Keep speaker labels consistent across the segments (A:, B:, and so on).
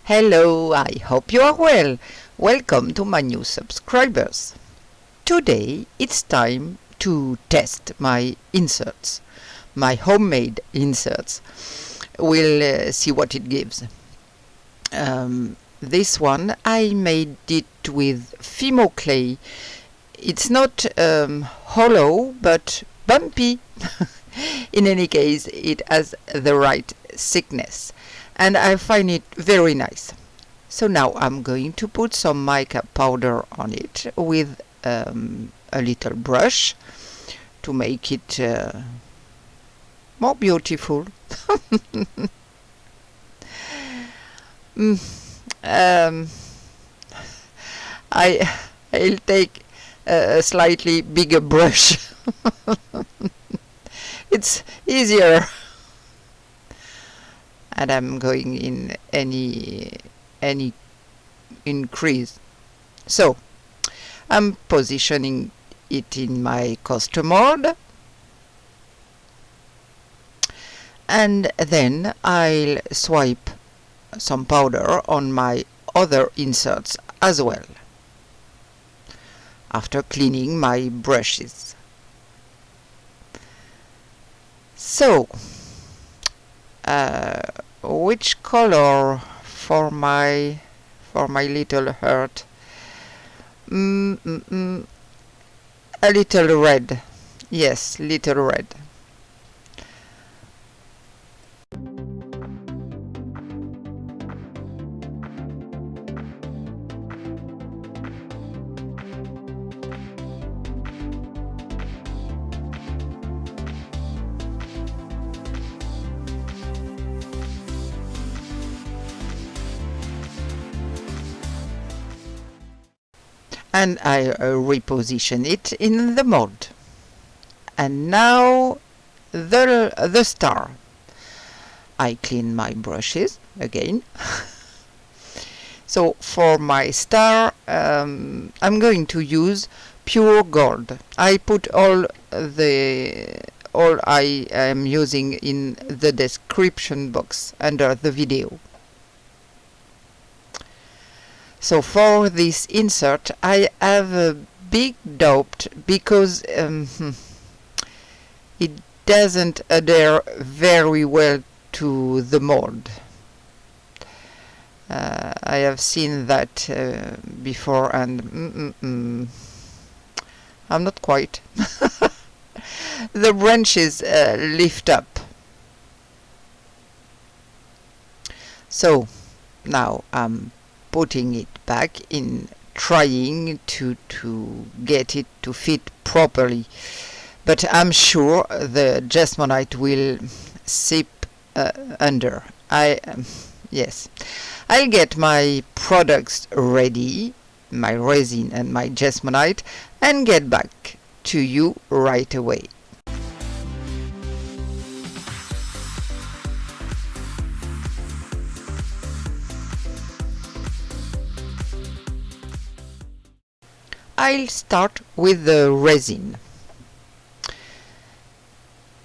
A: Hello, I hope you are well. Welcome to my new subscribers. Today it's time to test my inserts, my homemade inserts. We'll see what it gives. This one I made it with Fimo clay. It's not hollow but bumpy. In any case, it has the right thickness and I find it very nice. So now I'm going to put some mica powder on it with a little brush to make it more beautiful. I'll take a slightly bigger brush. It's easier. And I'm going in any increase. So I'm positioning it in my coaster mode, and then I'll swipe some powder on my other inserts as well after cleaning my brushes. So which color for my little heart? A little red. Yes, little red. And I reposition it in the mold. And now the star. I clean my brushes again. So for my star, I'm going to use pure gold. I put all I am using in the description box under the video. So for this insert I have a big doubt because it doesn't adhere very well to the mold. I have seen that before and I'm not quite. The branches lift up. So now I'm putting it back in, trying to get it to fit properly, but I'm sure the Jesmonite will seep under. Yes, I'll get my products ready, my resin and my Jesmonite, and get back to you right away. I'll start with the resin.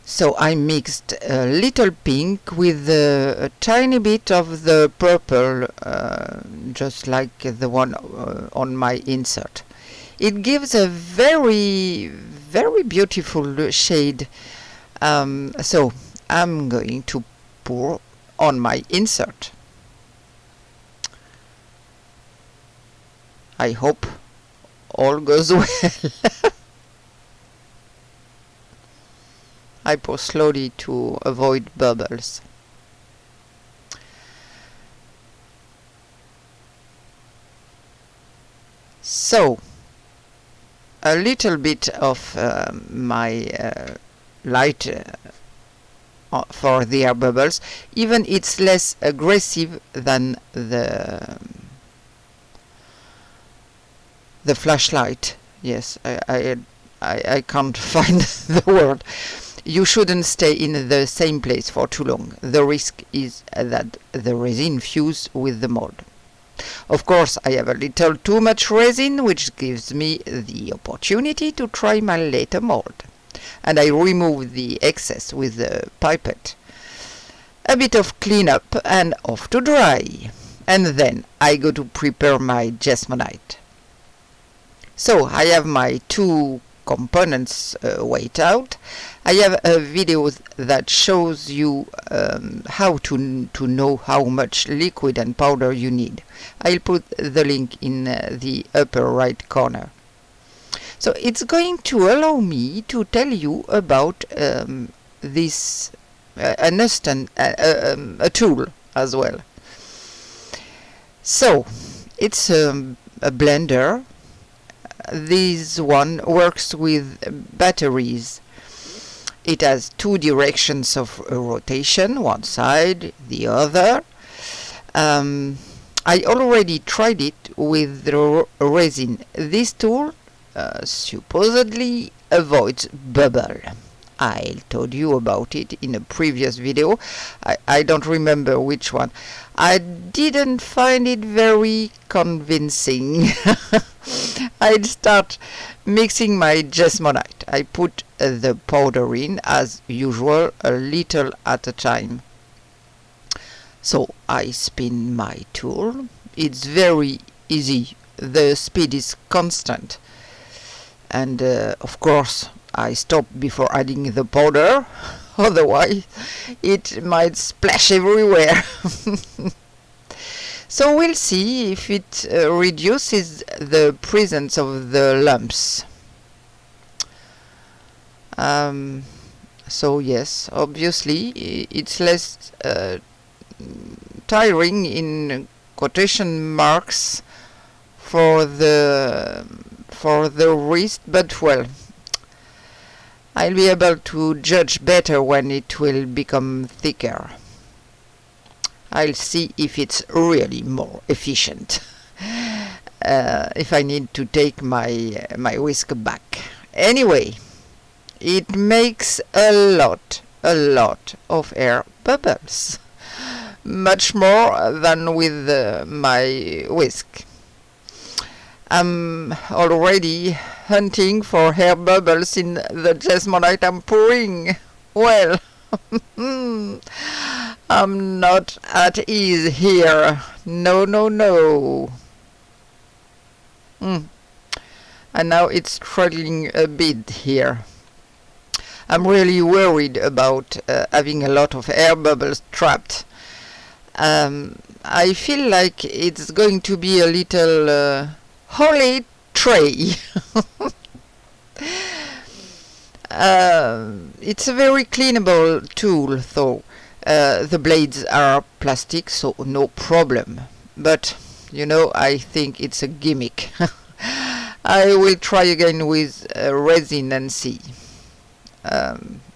A: So I mixed a little pink with a tiny bit of the purple, just like the one on my insert. It gives a very beautiful shade. So I'm going to pour on my insert. I hope all goes well. I pour slowly to avoid bubbles. So a little bit of my light for the air bubbles, even it's less aggressive than the flashlight. Yes, I can't find the word. You shouldn't stay in the same place for too long. The risk is that the resin fuses with the mold. Of course, I have a little too much resin, which gives me the opportunity to try my later mold. And I remove the excess with the pipette. A bit of cleanup and off to dry. and then I go to prepare my Jesmonite. So I have my two components weighed out. I have a video that shows you how to know how much liquid and powder you need. I'll put the link in the upper right corner. So it's going to allow me to tell you about this a tool as well. So it's a blender. This one works with batteries. It has two directions of rotation, one side, the other. I already tried it with the resin. This tool supposedly avoids bubble. I told you about it in a previous video. I don't remember which one. I didn't find it very convincing. I'd start mixing my Jesmonite. I put the powder in, as usual, a little at a time. So I spin my tool. It's very easy. The speed is constant. And of course, I stop before adding the powder, otherwise it might splash everywhere. So we'll see if it reduces the presence of the lumps. So yes, obviously it's less tiring in quotation marks for the wrist, but well, I'll be able to judge better when it will become thicker. I'll see if it's really more efficient. If I need to take my whisk back. Anyway, it makes a lot of air bubbles. Much more than with my whisk. I'm already hunting for air bubbles in the Jesmonite I'm pouring. Well, I'm not at ease here. No. And now it's struggling a bit here. I'm really worried about having a lot of air bubbles trapped. I feel like it's going to be a little holy tray. It's a very cleanable tool, though. The blades are plastic, so no problem. But, you know, I think it's a gimmick. I will try again with resin and see.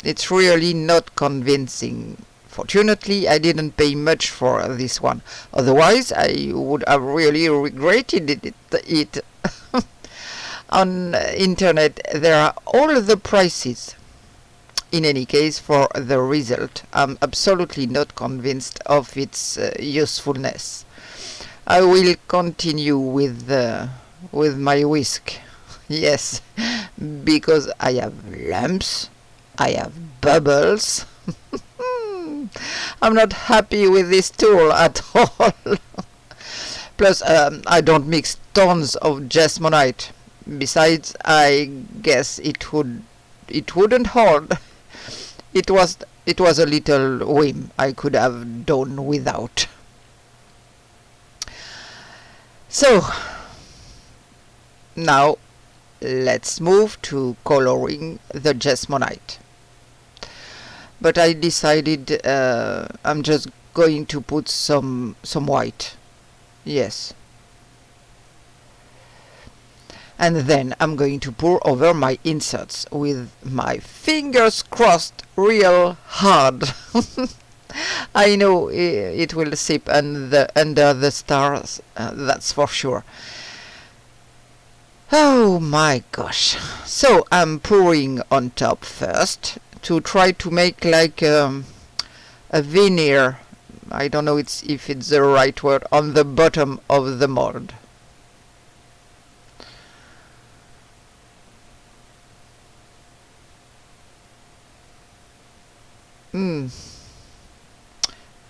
A: It's really not convincing. Fortunately, I didn't pay much for this one. Otherwise, I would have really regretted it. On internet, there are all the prices. In any case, for the result, I'm absolutely not convinced of its usefulness. I will continue with my whisk. Yes, because I have lumps, I have bubbles. I'm not happy with this tool at all. Plus, I don't mix tons of Jesmonite. Besides, I guess it wouldn't hold. It was a little whim I could have done without. So now let's move to coloring the Jesmonite. But I decided I'm just going to put some white. Yes. And then I'm going to pour over my inserts with my fingers crossed real hard. I know it will sip under the stars, that's for sure. Oh my gosh. So I'm pouring on top first to try to make like a veneer. I don't know if it's the right word, on the bottom of the mold.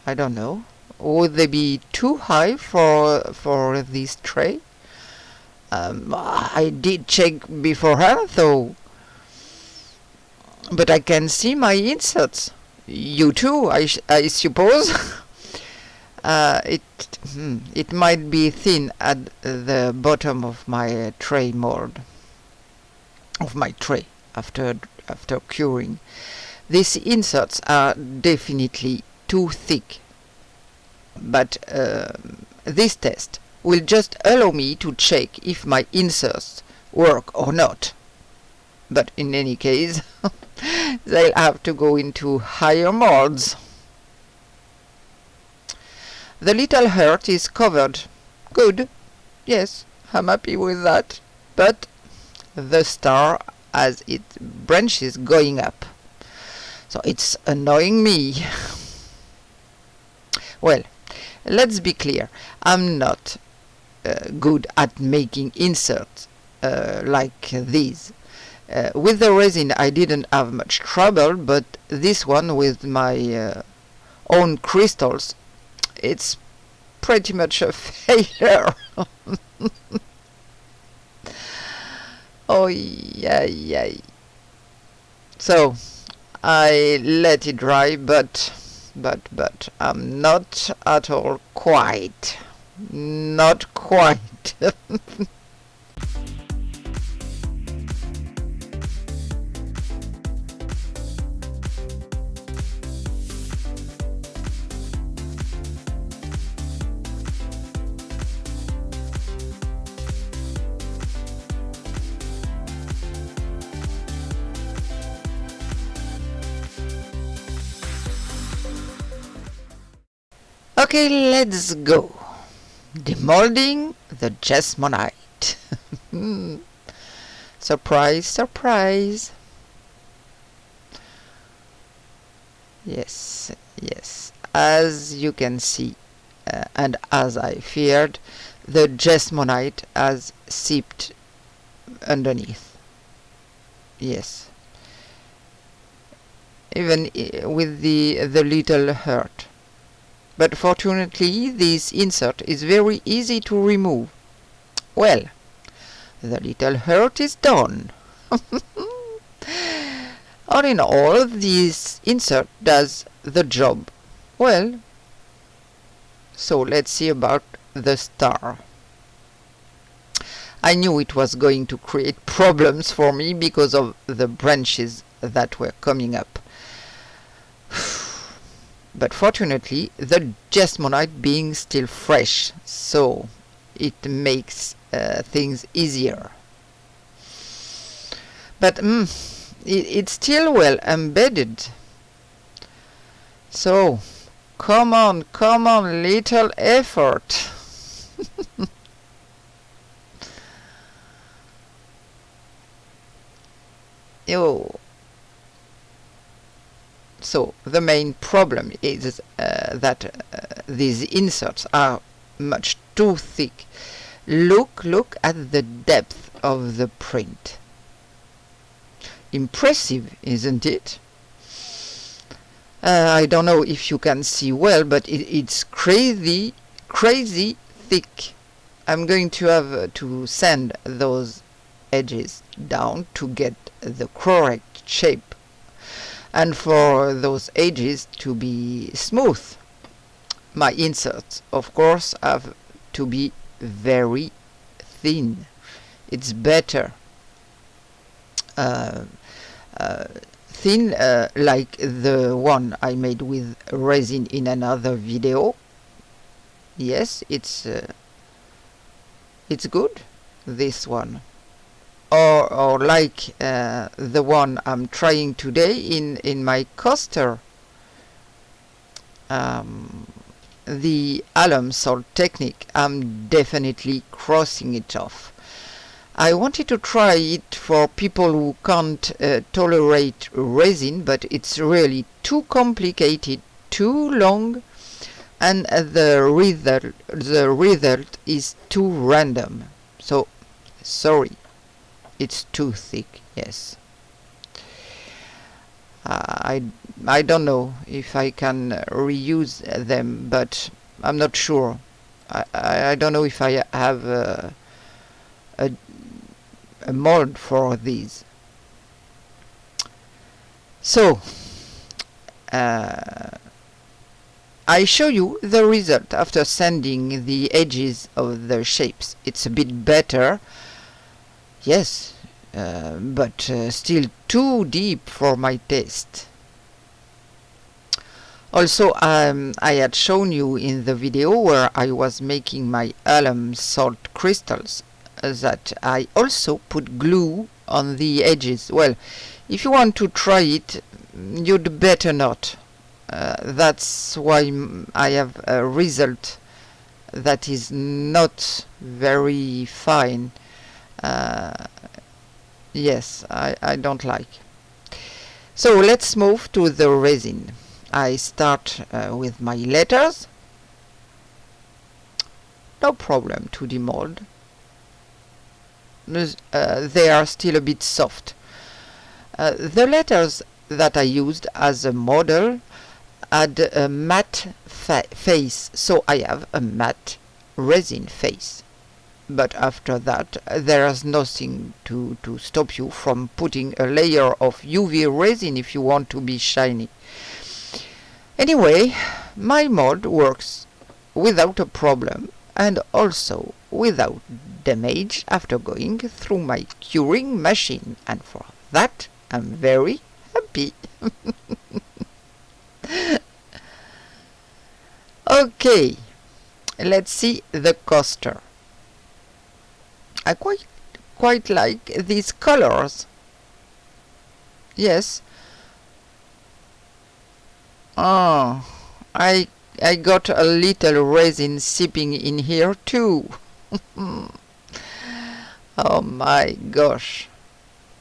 A: I don't know. Would they be too high for this tray? I did check beforehand though, but I can see my inserts. You too, I suppose. It might be thin at the bottom of my tray mold, of my tray after curing. These inserts are definitely too thick, but this test will just allow me to check if my inserts work or not. But in any case, they'll have to go into higher molds. The little heart is covered. Good. Yes, I'm happy with that. But the star has its branches going up. So it's annoying me. Well, let's be clear. I'm not good at making inserts like these. With the resin I didn't have much trouble, but this one with my own crystals, it's pretty much a failure. Oh yeah. So I let it dry, but I'm not at all quite. Not quite. Okay, let's go. Demolding the Jesmonite. Surprise, surprise. Yes. As you can see, and as I feared, the Jesmonite has seeped underneath. Yes. Even with the little hurt. But fortunately, this insert is very easy to remove. Well, the little hurt is done. All in all, this insert does the job well. So let's see about the star. I knew it was going to create problems for me because of the branches that were coming up. But fortunately, the Jesmonite being still fresh, so it makes things easier. But it's still well embedded. So, come on, little effort. Oh. So the main problem is that these inserts are much too thick. Look at the depth of the print. Impressive, isn't it? I don't know if you can see well, but it's crazy thick. I'm going to have to sand those edges down to get the correct shape, and for those edges to be smooth. My inserts, of course, have to be very thin. It's better thin, like the one I made with resin in another video. Yes, it's good, this one. Or like the one I'm trying today in my coaster, the alum salt technique. I'm definitely crossing it off. I wanted to try it for people who can't tolerate resin, but it's really too complicated, too long, and the result is too random. So, sorry. It's too thick, yes. I I don't know if I can reuse them, but I'm not sure. I don't know if I have a mold for these. So I show you the result after sanding the edges of the shapes. It's a bit better, yes, but still too deep for my taste. Also, I had shown you in the video where I was making my alum salt crystals that I also put glue on the edges. Well, if you want to try it, you'd better not. That's why I have a result that is not very fine. Yes, I don't like. So let's move to the resin. I start with my letters. No problem to demold. They are still a bit soft. The letters that I used as a model had a matte face, so I have a matte resin face. But after that, there's nothing to stop you from putting a layer of UV resin if you want to be shiny. Anyway, my mold works without a problem and also without damage after going through my curing machine, and for that I'm very happy. Okay, let's see the coaster. I quite like these colors. Yes. Oh, I got a little resin sipping in here too. Oh my gosh.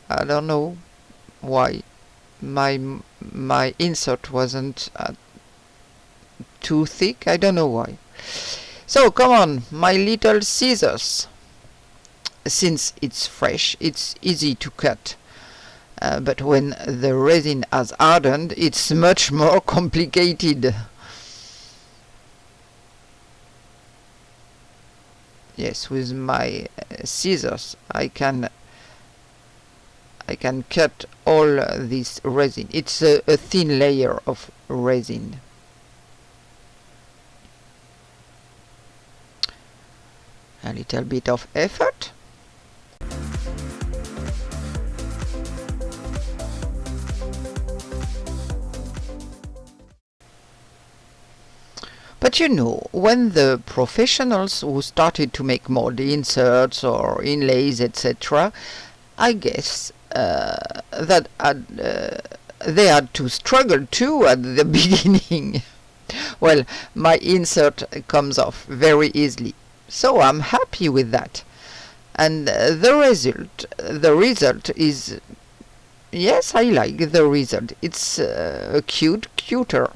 A: I don't know why my insert wasn't too thick. I don't know why. So come on, my little scissors. Since it's fresh, it's easy to cut. But when the resin has hardened, it's much more complicated. Yes, with my scissors I can cut all this resin. It's a thin layer of resin. A little bit of effort. But you know, when the professionals who started to make mold inserts or inlays, etc., I guess that they had to struggle too at the beginning. Well, my insert comes off very easily, so I'm happy with that. And the result is, yes, I like the result. It's cuter.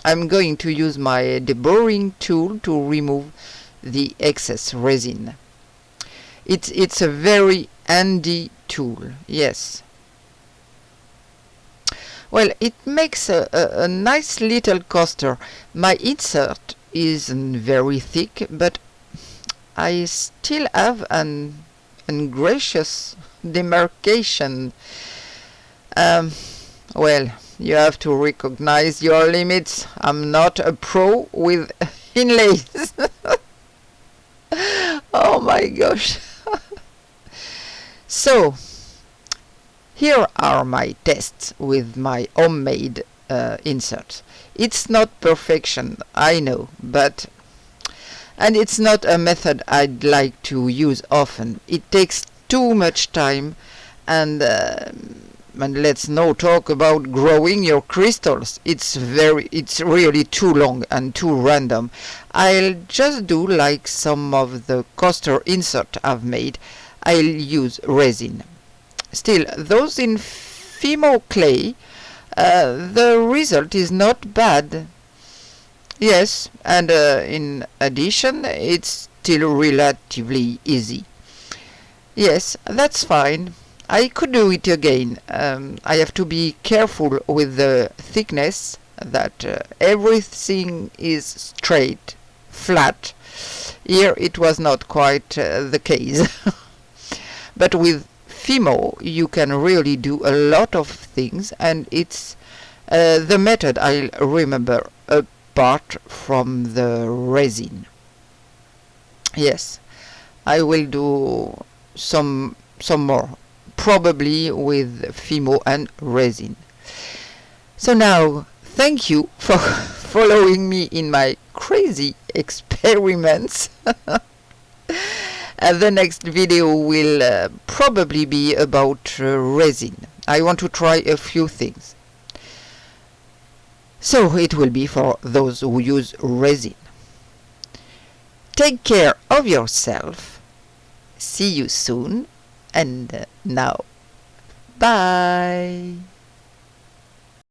A: I'm going to use my deburring tool to remove the excess resin. It's a very handy tool, yes. Well, it makes a nice little coaster. My insert isn't very thick, but I still have an ungracious demarcation. Well, you have to recognize your limits. I'm not a pro with inlays. Oh my gosh. So, here are my tests with my homemade inserts. It's not perfection, I know, and it's not a method I'd like to use often. It takes too much time, and let's not talk about growing your crystals. It's really too long and too random. I'll just do like some of the coaster insert I've made. I'll use resin. Still, those in Fimo clay, the result is not bad. Yes, and in addition, it's still relatively easy. Yes, that's fine. I could do it again. I have to be careful with the thickness, that everything is straight, flat. Here it was not quite the case. But with Fimo you can really do a lot of things, and it's the method I remember apart from the resin. Yes, I will do some more, probably with Fimo and resin. So now, thank you for following me in my crazy experiments. The next video will probably be about resin. I want to try a few things. So it will be for those who use resin. Take care of yourself. See you soon. And now, bye.